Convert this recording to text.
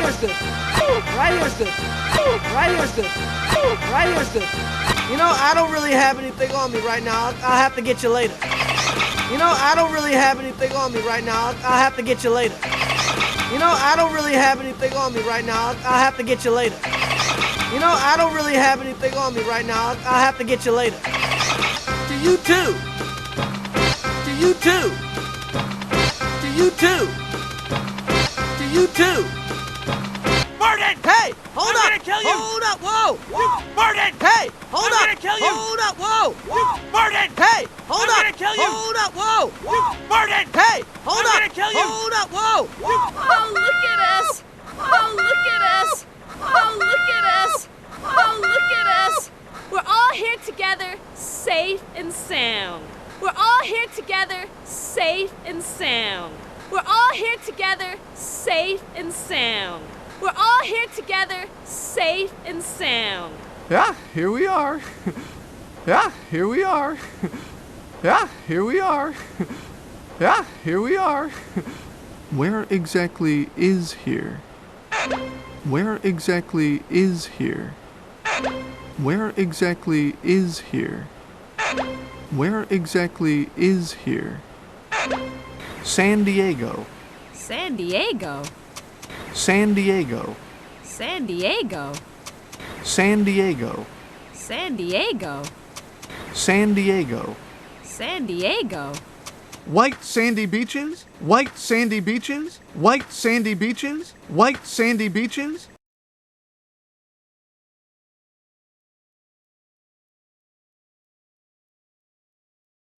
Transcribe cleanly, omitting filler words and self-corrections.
here's good. Right here's good. Right here's good. Right here's good. You know, I don't really have anything on me right now. I'll have to get you later. You know, I don't really have anything on me right now. I'll have to get you later. You know, I don't really have anything on me right now. I'll have to get you later. You know, I don't really have anything on me right now. I'll have to get you later. To you too. To you too. To you too. To you too. Martin! Hey, hold up! I'm gonna kill you! Hold up! Whoa! Martin! Hey, hold up! I'm gonna kill you! Hold up! Whoa! Martin! Hey, hold up! I'm gonna kill you! Hold up! Whoa! Martin! Hey, hold I'm up! gonna kill you! Hold up! Whoa! Oh, look at us! Oh, look at us! Oh, look at us! Oh, look at us! We're all here together, safe and sound. We're all here together, safe and sound. We're all here together, safe and sound. We're all here together, safe and sound. Yeah, here we are. Yeah, here we are. Yeah, here we are. Yeah, here we are. Where exactly is here? Where exactly is here? Where exactly is here? Where exactly is here? San Diego. San Diego. San Diego. San Diego. San Diego. San Diego. San Diego. San Diego. White sandy beaches, white sandy beaches, white sandy beaches, white sandy beaches.